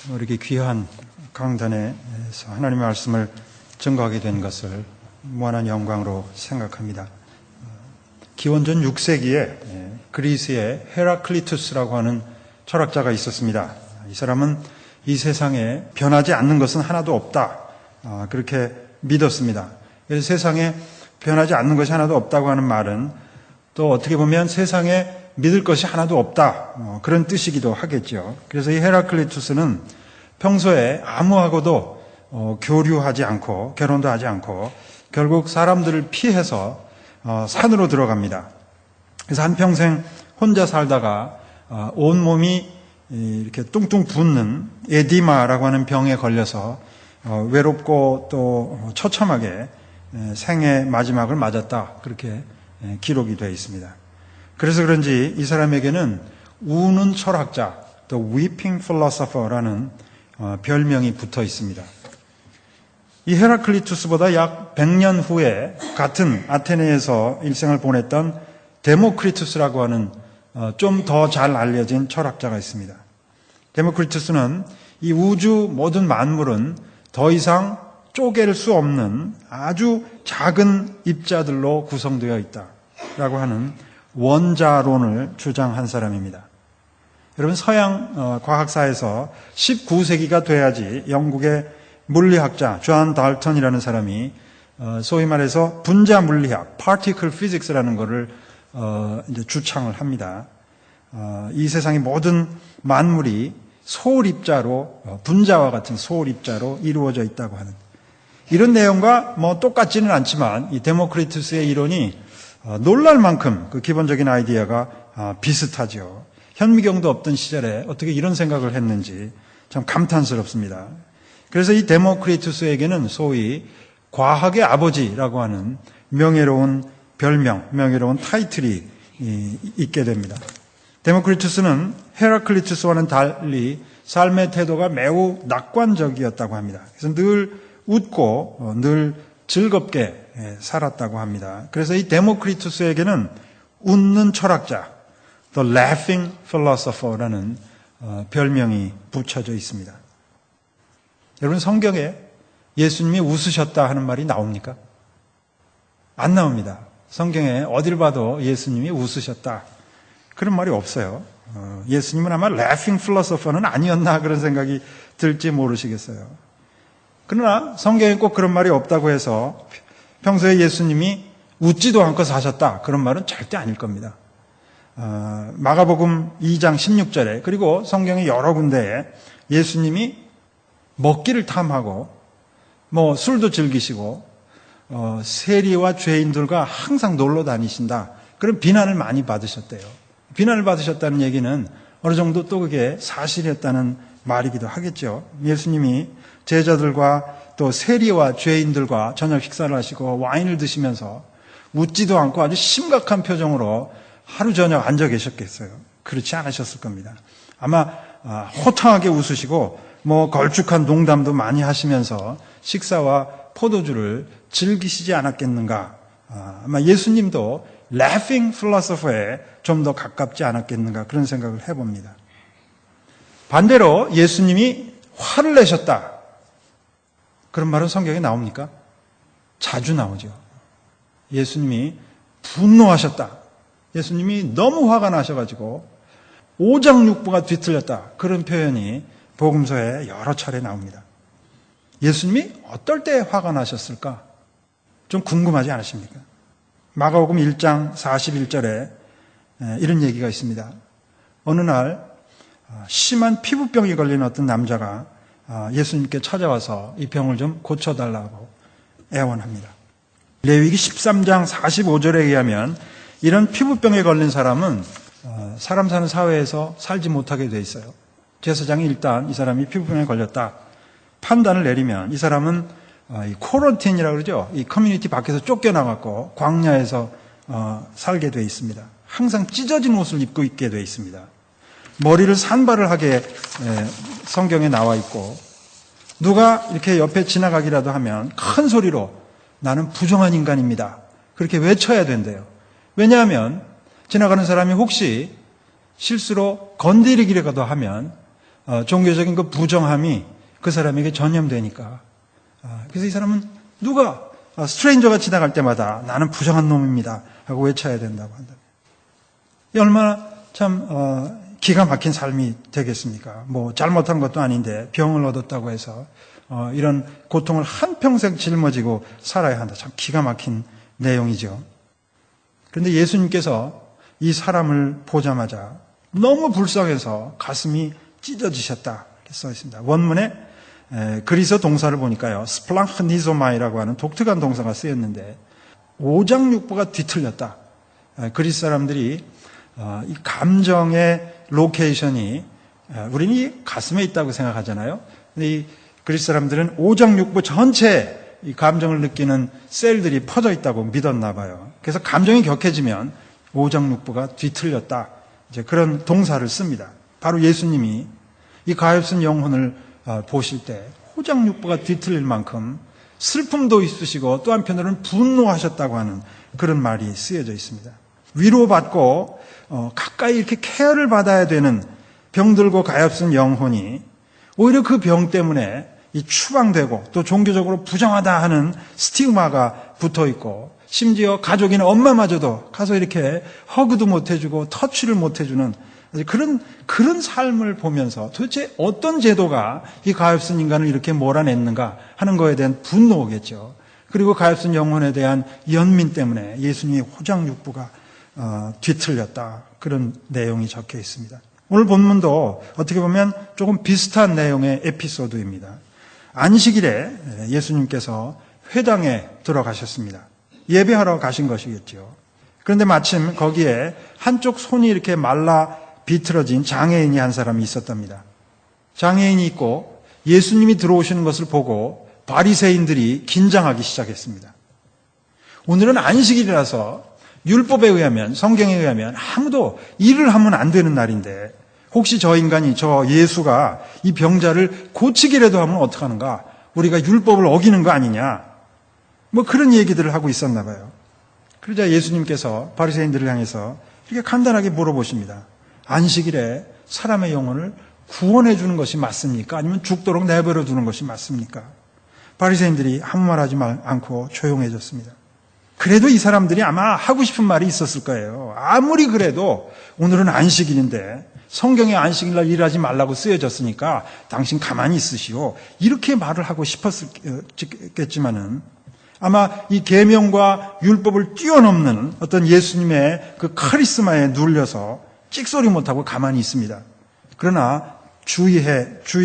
이렇게 귀한 강단에서 하나님의 말씀을 증거하게 된 것을 무한한 영광으로 생각합니다. 기원전 6세기에 그리스의 헤라클리투스라고 하는 철학자가 있었습니다. 이 사람은 이 세상에 변하지 않는 것은 하나도 없다, 그렇게 믿었습니다. 그래서 세상에 변하지 않는 것이 하나도 없다고 하는 말은 또 어떻게 보면 세상에 믿을 것이 하나도 없다, 그런 뜻이기도 하겠죠. 그래서 이 헤라클리투스는 평소에 아무하고도 교류하지 않고 결혼도 하지 않고 결국 사람들을 피해서 산으로 들어갑니다. 그래서 한평생 혼자 살다가 온몸이 이렇게 뚱뚱 붓는 에디마라고 하는 병에 걸려서 외롭고 또 처참하게 생의 마지막을 맞았다, 그렇게 기록이 되어 있습니다. 그래서 그런지 이 사람에게는 우는 철학자, The Weeping Philosopher라는 별명이 붙어 있습니다. 이 헤라클리투스보다 약 100년 후에 같은 아테네에서 일생을 보냈던 데모크리투스라고 하는 좀 더 잘 알려진 철학자가 있습니다. 데모크리투스는 이 우주 모든 만물은 더 이상 쪼갤 수 없는 아주 작은 입자들로 구성되어 있다라고 하는 원자론을 주장한 사람입니다. 여러분, 서양 과학사에서 19세기가 돼야지 영국의 물리학자 존 달턴이라는 사람이 소위 말해서 분자 물리학, particle physics라는 것을 이제 주창을 합니다. 이 세상의 모든 만물이 소울입자로, 분자와 같은 소울입자로 이루어져 있다고 하는 이런 내용과 똑같지는 않지만 이 데모크리투스의 이론이 놀랄 만큼 그 기본적인 아이디어가 비슷하죠. 현미경도 없던 시절에 어떻게 이런 생각을 했는지 참 감탄스럽습니다. 그래서 이 데모크리투스에게는 소위 과학의 아버지라고 하는 명예로운 별명, 명예로운 타이틀이 있게 됩니다. 데모크리투스는 헤라클리투스와는 달리 삶의 태도가 매우 낙관적이었다고 합니다. 그래서 늘 웃고 늘 즐겁게 살았다고 합니다. 그래서 이 데모크리투스에게는 웃는 철학자, The Laughing Philosopher라는 별명이 붙여져 있습니다. 여러분, 성경에 예수님이 웃으셨다 하는 말이 나옵니까? 안 나옵니다. 성경에 어딜 봐도 예수님이 웃으셨다, 그런 말이 없어요. 예수님은 아마 Laughing Philosopher는 아니었나, 그런 생각이 들지 모르시겠어요. 그러나 성경에 꼭 그런 말이 없다고 해서 평소에 예수님이 웃지도 않고 사셨다, 그런 말은 절대 아닐 겁니다. 마가복음 2장 16절에 그리고 성경의 여러 군데에 예수님이 먹기를 탐하고 술도 즐기시고 세리와 죄인들과 항상 놀러 다니신다, 그런 비난을 많이 받으셨대요. 비난을 받으셨다는 얘기는 어느 정도 또 그게 사실이었다는 말이기도 하겠죠. 예수님이 제자들과 또 세리와 죄인들과 저녁 식사를 하시고 와인을 드시면서 웃지도 않고 아주 심각한 표정으로 하루 저녁 앉아 계셨겠어요? 그렇지 않으셨을 겁니다. 아마 호탕하게 웃으시고 걸쭉한 농담도 많이 하시면서 식사와 포도주를 즐기시지 않았겠는가. 아마 예수님도 Laughing Philosopher에 좀 더 가깝지 않았겠는가, 그런 생각을 해봅니다. 반대로 예수님이 화를 내셨다, 그런 말은 성경에 나옵니까? 자주 나오죠. 예수님이 분노하셨다, 예수님이 너무 화가 나셔가지고 오장육부가 뒤틀렸다, 그런 표현이 복음서에 여러 차례 나옵니다. 예수님이 어떨 때 화가 나셨을까? 좀 궁금하지 않으십니까? 마가복음 1장 41절에 이런 얘기가 있습니다. 어느 날 심한 피부병이 걸린 어떤 남자가 예수님께 찾아와서 이 병을 좀 고쳐달라고 애원합니다. 레위기 13장 45절에 의하면 이런 피부병에 걸린 사람은 사람 사는 사회에서 살지 못하게 돼 있어요. 제사장이 일단 이 사람이 피부병에 걸렸다 판단을 내리면 이 사람은 이 코런틴이라고 그러죠. 이 커뮤니티 밖에서 쫓겨나갖고 광야에서 살게 돼 있습니다. 항상 찢어진 옷을 입고 있게 돼 있습니다. 머리를 산발을 하게 성경에 나와 있고, 누가 이렇게 옆에 지나가기라도 하면 큰 소리로 나는 부정한 인간입니다, 그렇게 외쳐야 된대요. 왜냐하면 지나가는 사람이 혹시 실수로 건드리기라도 하면 종교적인 그 부정함이 그 사람에게 전염되니까. 그래서 이 사람은 누가 스트레인저가 지나갈 때마다 나는 부정한 놈입니다 하고 외쳐야 된다고 한다. 얼마나 참 기가 막힌 삶이 되겠습니까? 뭐 잘못한 것도 아닌데 병을 얻었다고 해서 이런 고통을 한평생 짊어지고 살아야 한다. 참 기가 막힌 내용이죠. 그런데 예수님께서 이 사람을 보자마자 너무 불쌍해서 가슴이 찢어지셨다 이렇게 써 있습니다. 원문에 그리스 동사를 보니까요, 스플랑크니조마이라고 하는 독특한 동사가 쓰였는데 오장육부가 뒤틀렸다. 그리스 사람들이 이 감정의 로케이션이 우리는 이 가슴에 있다고 생각하잖아요. 근데 이 그리스 사람들은 오장육부 전체에 이 감정을 느끼는 셀들이 퍼져 있다고 믿었나 봐요. 그래서 감정이 격해지면 오장육부가 뒤틀렸다. 이제 그런 동사를 씁니다. 바로 예수님이 이 가엾은 영혼을 보실 때 오장육부가 뒤틀릴 만큼 슬픔도 있으시고 또 한편으로는 분노하셨다고 하는 그런 말이 쓰여져 있습니다. 위로받고 가까이 이렇게 케어를 받아야 되는 병들고 가엾은 영혼이 오히려 그 병 때문에 이 추방되고 또 종교적으로 부정하다 하는 스티그마가 붙어 있고 심지어 가족인 엄마마저도 가서 이렇게 허그도 못 해주고 터치를 못 해주는 그런 삶을 보면서 도대체 어떤 제도가 이 가엾은 인간을 이렇게 몰아냈는가 하는 거에 대한 분노겠죠. 그리고 가엾은 영혼에 대한 연민 때문에 예수님의 호장육부가 뒤틀렸다. 그런 내용이 적혀 있습니다. 오늘 본문도 어떻게 보면 조금 비슷한 내용의 에피소드입니다. 안식일에 예수님께서 회당에 들어가셨습니다. 예배하러 가신 것이겠죠. 그런데 마침 거기에 한쪽 손이 이렇게 말라 비틀어진 장애인이 한 사람이 있었답니다. 장애인이 있고 예수님이 들어오시는 것을 보고 바리새인들이 긴장하기 시작했습니다. 오늘은 안식일이라서 율법에 의하면, 성경에 의하면 아무도 일을 하면 안 되는 날인데 혹시 저 인간이, 저 예수가 이 병자를 고치기라도 하면 어떡하는가? 우리가 율법을 어기는 거 아니냐? 뭐 그런 얘기들을 하고 있었나 봐요. 그러자 예수님께서 바리새인들을 향해서 이렇게 간단하게 물어보십니다. 안식일에 사람의 영혼을 구원해 주는 것이 맞습니까? 아니면 죽도록 내버려 두는 것이 맞습니까? 바리새인들이 아무 말하지 않고 조용해졌습니다. 그래도 이 사람들이 아마 하고 싶은 말이 있었을 거예요. 아무리 그래도 오늘은 안식일인데 성경에 안식일날 일하지 말라고 쓰여졌으니까 당신 가만히 있으시오. 이렇게 말을 하고 싶었겠지만은 아마 이 계명과 율법을 뛰어넘는 어떤 예수님의 그 카리스마에 눌려서 찍소리 못하고 가만히 있습니다. 그러나 주의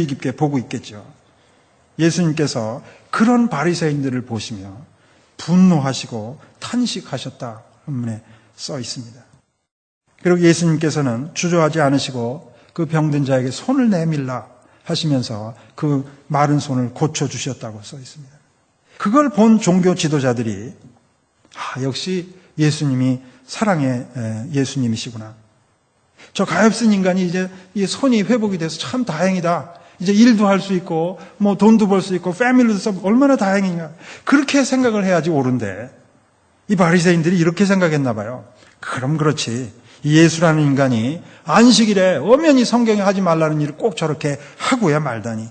깊게 보고 있겠죠. 예수님께서 그런 바리새인들을 보시며 분노하시고 탄식하셨다 본문에 써 있습니다. 그리고 예수님께서는 주저하지 않으시고 그 병든 자에게 손을 내밀라 하시면서 그 마른 손을 고쳐주셨다고 써 있습니다. 그걸 본 종교 지도자들이 역시 예수님이 사랑의 예수님이시구나. 저 가엾은 인간이 이제 이 손이 회복이 돼서 참 다행이다. 이제 일도 할 수 있고 뭐 돈도 벌 수 있고 패밀리도 써보고 얼마나 다행이냐. 그렇게 생각을 해야지 옳은데 이 바리새인들이 이렇게 생각했나 봐요. 그럼 그렇지. 이 예수라는 인간이 안식일에 엄연히 성경에 하지 말라는 일을 꼭 저렇게 하고야 말다니.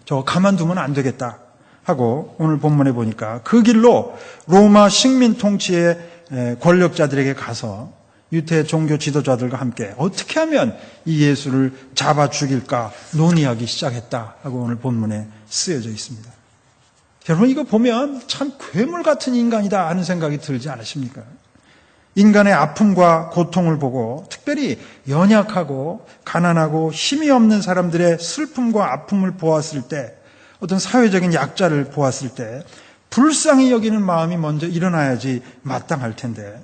저거 가만두면 안 되겠다 하고 오늘 본문에 보니까 그 길로 로마 식민 통치의 권력자들에게 가서 유대 종교 지도자들과 함께 어떻게 하면 이 예수를 잡아 죽일까 논의하기 시작했다 하고 오늘 본문에 쓰여져 있습니다. 여러분 이거 보면 참 괴물 같은 인간이다 하는 생각이 들지 않으십니까? 인간의 아픔과 고통을 보고 특별히 연약하고 가난하고 힘이 없는 사람들의 슬픔과 아픔을 보았을 때 어떤 사회적인 약자를 보았을 때 불쌍히 여기는 마음이 먼저 일어나야지 마땅할 텐데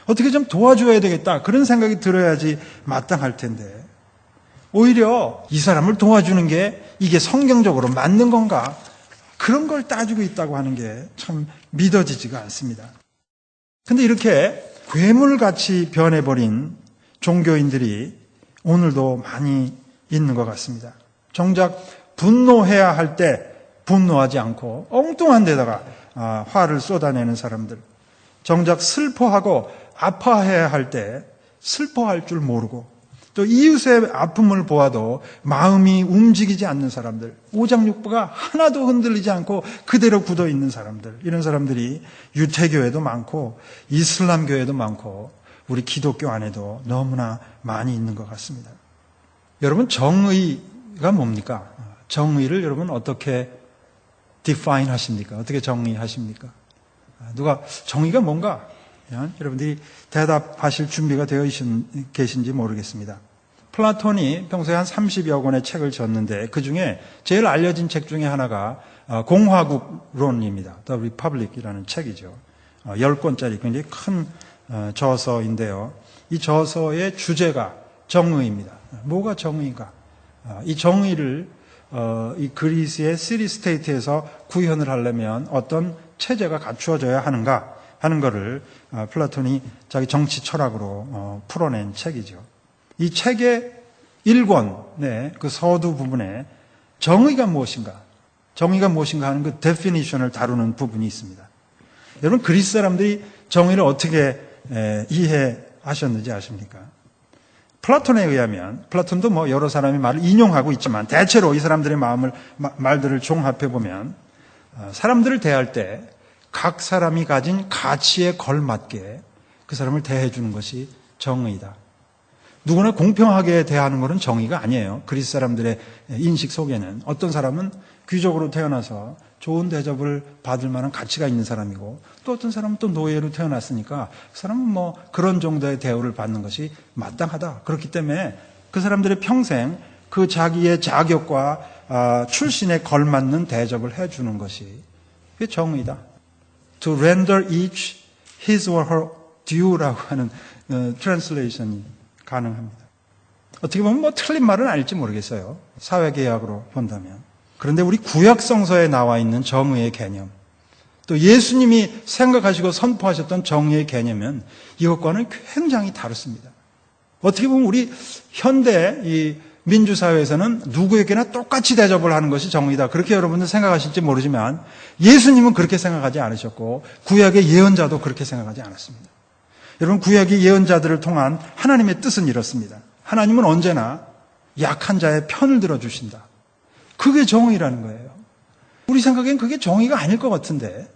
어떻게 좀 도와줘야 되겠다 그런 생각이 들어야지 마땅할 텐데 오히려 이 사람을 도와주는 게 이게 성경적으로 맞는 건가 그런 걸 따지고 있다고 하는 게 참 믿어지지가 않습니다. 근데 이렇게 괴물같이 변해버린 종교인들이 오늘도 많이 있는 것 같습니다. 정작 분노해야 할 때 분노하지 않고 엉뚱한 데다가 화를 쏟아내는 사람들. 정작 슬퍼하고 아파해야 할 때 슬퍼할 줄 모르고 또 이웃의 아픔을 보아도 마음이 움직이지 않는 사람들, 오장육부가 하나도 흔들리지 않고 그대로 굳어 있는 사람들, 이런 사람들이 유태교에도 많고 이슬람교에도 많고 우리 기독교 안에도 너무나 많이 있는 것 같습니다. 여러분, 정의가 뭡니까? 정의를 여러분 어떻게 define 하십니까? 어떻게 정의하십니까? 누가 정의가 뭔가? 여러분들이 대답하실 준비가 되어 계신지 모르겠습니다. 플라톤이 평소에 한 30여 권의 책을 졌는데 그 중에 제일 알려진 책 중에 하나가 공화국론입니다. The Republic이라는 책이죠. 10권짜리 굉장히 큰 저서인데요. 이 저서의 주제가 정의입니다. 뭐가 정의인가? 이 정의를 이 그리스의 시리스테이트에서 구현을 하려면 어떤 체제가 갖추어져야 하는가 하는 것을 플라톤이 자기 정치 철학으로 풀어낸 책이죠. 이 책의 1권의 그 서두 부분에 정의가 무엇인가 하는 그 데피니션을 다루는 부분이 있습니다. 여러분, 그리스 사람들이 정의를 어떻게 이해하셨는지 아십니까? 플라톤에 의하면, 플라톤도 뭐 여러 사람이 말을 인용하고 있지만 대체로 이 사람들의 말들을 종합해 보면 사람들을 대할 때 각 사람이 가진 가치에 걸맞게 그 사람을 대해 주는 것이 정의다. 누구나 공평하게 대하는 것은 정의가 아니에요. 그리스 사람들의 인식 속에는 어떤 사람은 귀족으로 태어나서 좋은 대접을 받을 만한 가치가 있는 사람이고 또 어떤 사람은 또 노예로 태어났으니까 그 사람은 뭐 그런 정도의 대우를 받는 것이 마땅하다. 그렇기 때문에 그 사람들의 평생 그 자기의 자격과 출신에 걸맞는 대접을 해주는 것이 그게 정의다. To render each his or her due라고 하는 트랜슬레이션이 가능합니다. 어떻게 보면 뭐 틀린 말은 아닐지 모르겠어요. 사회계약으로 본다면. 그런데 우리 구약성서에 나와 있는 정의의 개념, 또 예수님이 생각하시고 선포하셨던 정의의 개념은 이것과는 굉장히 다릅니다. 어떻게 보면 우리 현대 이 민주사회에서는 누구에게나 똑같이 대접을 하는 것이 정의다. 그렇게 여러분들 생각하실지 모르지만 예수님은 그렇게 생각하지 않으셨고 구약의 예언자도 그렇게 생각하지 않았습니다. 여러분, 구약의 예언자들을 통한 하나님의 뜻은 이렇습니다. 하나님은 언제나 약한 자의 편을 들어주신다. 그게 정의라는 거예요. 우리 생각엔 그게 정의가 아닐 것 같은데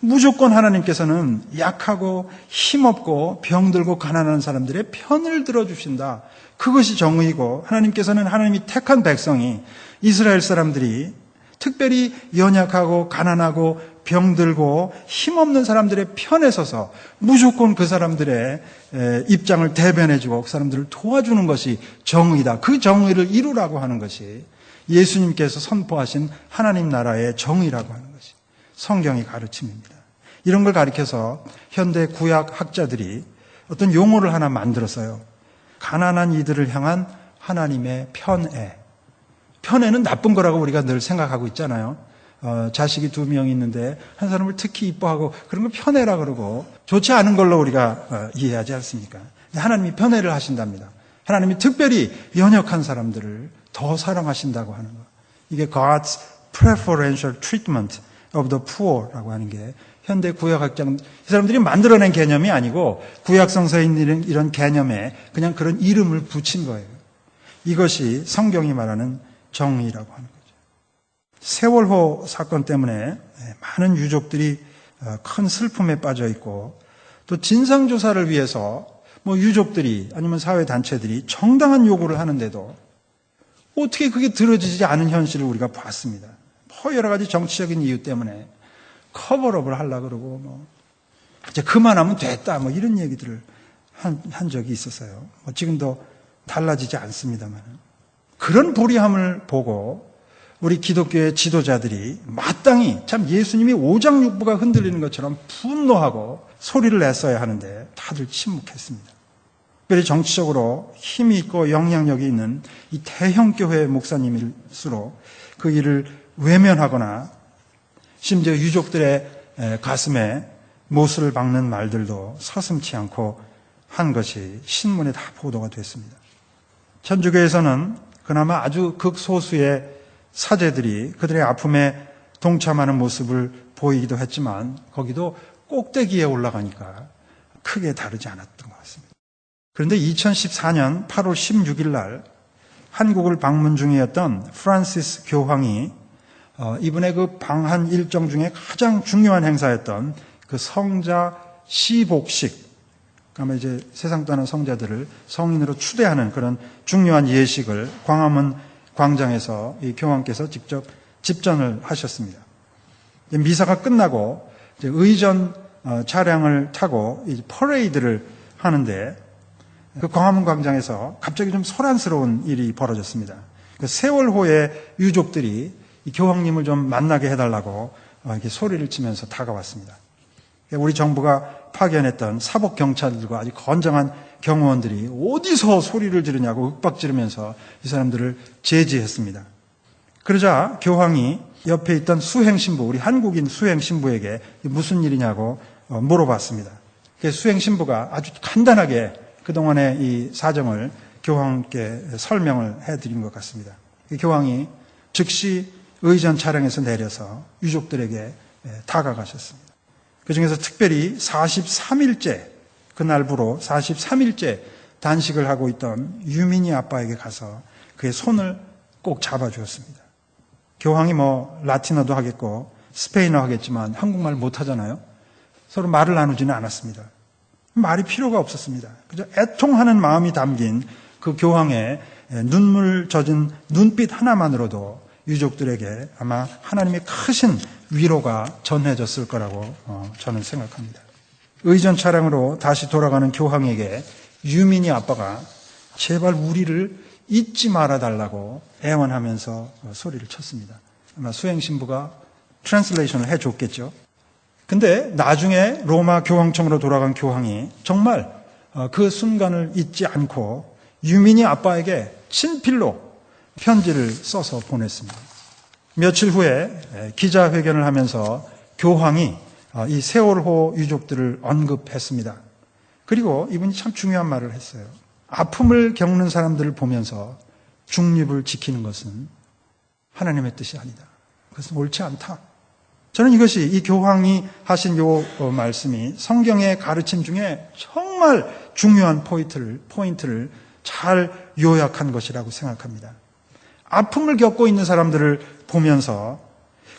무조건 하나님께서는 약하고 힘없고 병들고 가난한 사람들의 편을 들어주신다. 그것이 정의고 하나님께서는 하나님이 택한 백성이 이스라엘 사람들이 특별히 연약하고 가난하고 병들고 힘없는 사람들의 편에 서서 무조건 그 사람들의 입장을 대변해주고 그 사람들을 도와주는 것이 정의다. 그 정의를 이루라고 하는 것이 예수님께서 선포하신 하나님 나라의 정의라고 하는 것이 성경의 가르침입니다. 이런 걸 가리켜서 현대 구약 학자들이 어떤 용어를 하나 만들었어요. 가난한 이들을 향한 하나님의 편애. 편애는 나쁜 거라고 우리가 늘 생각하고 있잖아요. 자식이 2명 있는데 한 사람을 특히 이뻐하고 그런 걸 편애라 그러고 좋지 않은 걸로 우리가 이해하지 않습니까? 하나님이 편애를 하신답니다. 하나님이 특별히 연약한 사람들을 더 사랑하신다고 하는 거. 이게 God's preferential treatment of the poor라고 하는 게 현대 구약학자, 이 사람들이 만들어낸 개념이 아니고 구약성서에 있는 이런 개념에 그냥 그런 이름을 붙인 거예요. 이것이 성경이 말하는 정의라고 하는 거죠. 세월호 사건 때문에 많은 유족들이 큰 슬픔에 빠져 있고 또 진상조사를 위해서 뭐 유족들이 아니면 사회단체들이 정당한 요구를 하는데도 어떻게 그게 들어지지 않은 현실을 우리가 봤습니다. 뭐 여러 가지 정치적인 이유 때문에 커버업을 하려고 그러고 뭐 이제 그만하면 됐다 뭐 이런 얘기들을 한 적이 있었어요. 뭐 지금도 달라지지 않습니다만 그런 불의함을 보고 우리 기독교의 지도자들이 마땅히 참 예수님이 오장육부가 흔들리는 것처럼 분노하고 소리를 냈어야 하는데 다들 침묵했습니다. 특별히 정치적으로 힘이 있고 영향력이 있는 이 대형 교회 목사님일수록 그 일을 외면하거나 심지어 유족들의 가슴에 못을 박는 말들도 서슴지 않고 한 것이 신문에 다 보도가 됐습니다. 천주교에서는 그나마 아주 극소수의 사제들이 그들의 아픔에 동참하는 모습을 보이기도 했지만 거기도 꼭대기에 올라가니까 크게 다르지 않았던 것 같습니다. 그런데 2014년 8월 16일 날 한국을 방문 중이었던 프란시스 교황이 이분의 그 방한 일정 중에 가장 중요한 행사였던 그 성자 시복식, 그러면 이제 세상 떠난 성자들을 성인으로 추대하는 그런 중요한 예식을 광화문 광장에서 이 교황께서 직접 집전을 하셨습니다. 미사가 끝나고 이제 의전 차량을 타고 이 퍼레이드를 하는데 그 광화문 광장에서 갑자기 좀 소란스러운 일이 벌어졌습니다. 그 세월호의 유족들이 이 교황님을 좀 만나게 해달라고 이렇게 소리를 치면서 다가왔습니다. 우리 정부가 파견했던 사복 경찰들과 아주 건장한 경호원들이 어디서 소리를 지르냐고 윽박 지르면서 이 사람들을 제지했습니다. 그러자 교황이 옆에 있던 수행신부, 우리 한국인 수행신부에게 무슨 일이냐고 물어봤습니다. 수행신부가 아주 간단하게 그동안의 이 사정을 교황께 설명을 해드린 것 같습니다. 교황이 즉시 의전 차량에서 내려서 유족들에게 다가가셨습니다. 그중에서 특별히 43일째, 그날부로 43일째 단식을 하고 있던 유민이 아빠에게 가서 그의 손을 꼭 잡아주었습니다. 교황이 라틴어도 하겠고 스페인어 하겠지만 한국말 못하잖아요. 서로 말을 나누지는 않았습니다. 말이 필요가 없었습니다. 그저 애통하는 마음이 담긴 그 교황의 눈물 젖은 눈빛 하나만으로도 유족들에게 아마 하나님의 크신 위로가 전해졌을 거라고 저는 생각합니다. 의전 차량으로 다시 돌아가는 교황에게 유민이 아빠가 제발 우리를 잊지 말아달라고 애원하면서 소리를 쳤습니다. 아마 수행신부가 트랜슬레이션을 해줬겠죠. 근데 나중에 로마 교황청으로 돌아간 교황이 정말 그 순간을 잊지 않고 유민이 아빠에게 친필로 편지를 써서 보냈습니다. 며칠 후에 기자회견을 하면서 교황이 이 세월호 유족들을 언급했습니다. 그리고 이분이 참 중요한 말을 했어요. 아픔을 겪는 사람들을 보면서 중립을 지키는 것은 하나님의 뜻이 아니다. 그것은 옳지 않다. 저는 이것이 이 교황이 하신 요 말씀이 성경의 가르침 중에 정말 중요한 포인트를 잘 요약한 것이라고 생각합니다. 아픔을 겪고 있는 사람들을 보면서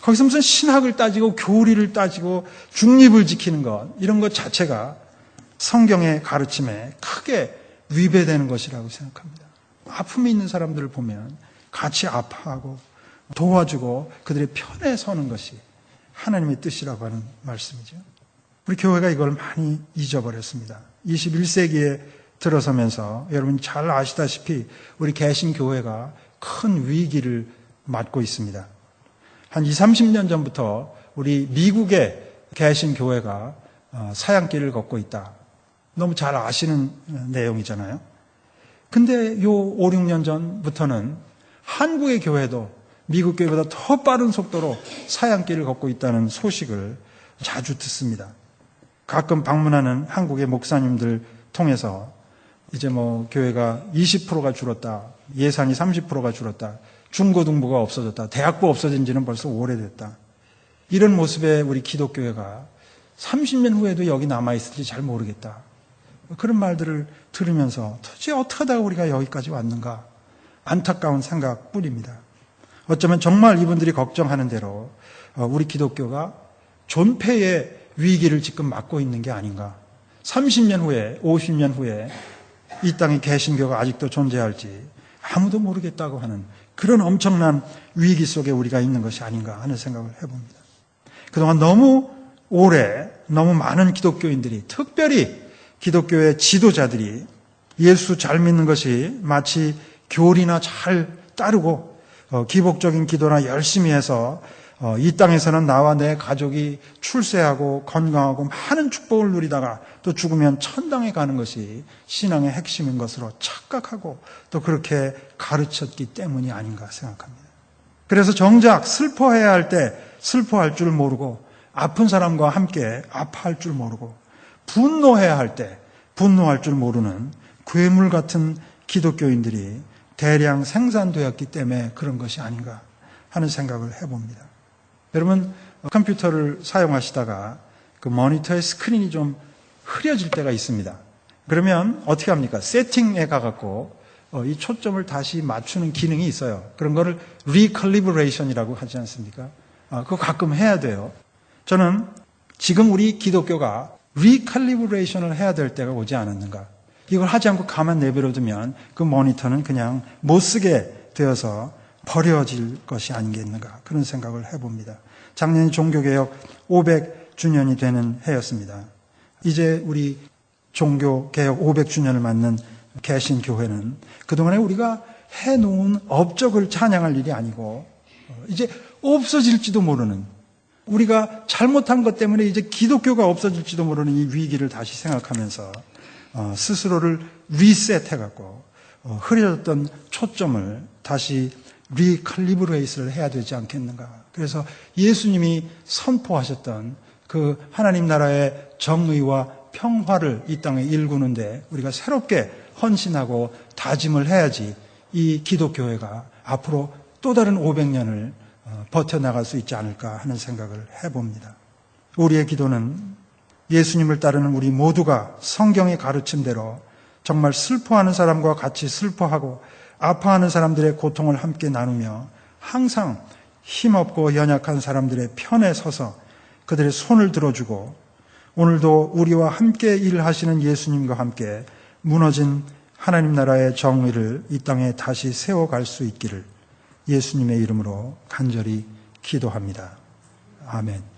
거기서 무슨 신학을 따지고 교리를 따지고 중립을 지키는 것, 이런 것 자체가 성경의 가르침에 크게 위배되는 것이라고 생각합니다. 아픔이 있는 사람들을 보면 같이 아파하고 도와주고 그들의 편에 서는 것이 하나님의 뜻이라고 하는 말씀이죠. 우리 교회가 이걸 많이 잊어버렸습니다. 21세기에 들어서면서 여러분 잘 아시다시피 우리 개신교회가 큰 위기를 맞고 있습니다. 한 20, 30년 전부터 우리 미국의 개신교회가 사양길을 걷고 있다. 너무 잘 아시는 내용이잖아요. 근데 요 5, 6년 전부터는 한국의 교회도 미국 교회보다 더 빠른 속도로 사양길을 걷고 있다는 소식을 자주 듣습니다. 가끔 방문하는 한국의 목사님들 통해서 이제 교회가 20%가 줄었다. 예산이 30%가 줄었다. 중고등부가 없어졌다. 대학부 없어진 지는 벌써 오래됐다. 이런 모습의 우리 기독교회가 30년 후에도 여기 남아있을지 잘 모르겠다. 그런 말들을 들으면서 도대체 어떻게 하다가 우리가 여기까지 왔는가. 안타까운 생각뿐입니다. 어쩌면 정말 이분들이 걱정하는 대로 우리 기독교가 존폐의 위기를 지금 맞고 있는 게 아닌가. 30년 후에, 50년 후에 이 땅에 개신교가 아직도 존재할지 아무도 모르겠다고 하는 그런 엄청난 위기 속에 우리가 있는 것이 아닌가 하는 생각을 해봅니다. 그동안 너무 오래 너무 많은 기독교인들이, 특별히 기독교의 지도자들이 예수 잘 믿는 것이 마치 교리나 잘 따르고 기복적인 기도나 열심히 해서 이 땅에서는 나와 내 가족이 출세하고 건강하고 많은 축복을 누리다가 또 죽으면 천당에 가는 것이 신앙의 핵심인 것으로 착각하고 또 그렇게 가르쳤기 때문이 아닌가 생각합니다. 그래서 정작 슬퍼해야 할 때 슬퍼할 줄 모르고 아픈 사람과 함께 아파할 줄 모르고 분노해야 할 때 분노할 줄 모르는 괴물 같은 기독교인들이 대량 생산되었기 때문에 그런 것이 아닌가 하는 생각을 해봅니다. 여러분 컴퓨터를 사용하시다가 그 모니터의 스크린이 좀 흐려질 때가 있습니다. 그러면 어떻게 합니까? 세팅에 가갖고 이 초점을 다시 맞추는 기능이 있어요. 그런 거를 리컬리브레이션이라고 하지 않습니까? 그거 가끔 해야 돼요. 저는 지금 우리 기독교가 리컬리브레이션을 해야 될 때가 오지 않았는가. 이걸 하지 않고 가만 내버려두면 그 모니터는 그냥 못 쓰게 되어서 버려질 것이 아니겠는가. 그런 생각을 해봅니다. 작년이 종교개혁 500주년이 되는 해였습니다. 이제 우리 종교개혁 500주년을 맞는 개신교회는 그동안에 우리가 해놓은 업적을 찬양할 일이 아니고 이제 없어질지도 모르는, 우리가 잘못한 것 때문에 이제 기독교가 없어질지도 모르는 이 위기를 다시 생각하면서 스스로를 리셋해갖고 흐려졌던 초점을 다시 리칼리브레이트를 해야 되지 않겠는가. 그래서 예수님이 선포하셨던 그 하나님 나라의 정의와 평화를 이 땅에 일구는데 우리가 새롭게 헌신하고 다짐을 해야지 이 기독교회가 앞으로 또 다른 500년을 버텨나갈 수 있지 않을까 하는 생각을 해봅니다. 우리의 기도는 예수님을 따르는 우리 모두가 성경의 가르침대로 정말 슬퍼하는 사람과 같이 슬퍼하고 아파하는 사람들의 고통을 함께 나누며 항상 힘없고 연약한 사람들의 편에 서서 그들의 손을 들어주고 오늘도 우리와 함께 일하시는 예수님과 함께 무너진 하나님 나라의 정의를 이 땅에 다시 세워갈 수 있기를 예수님의 이름으로 간절히 기도합니다. 아멘.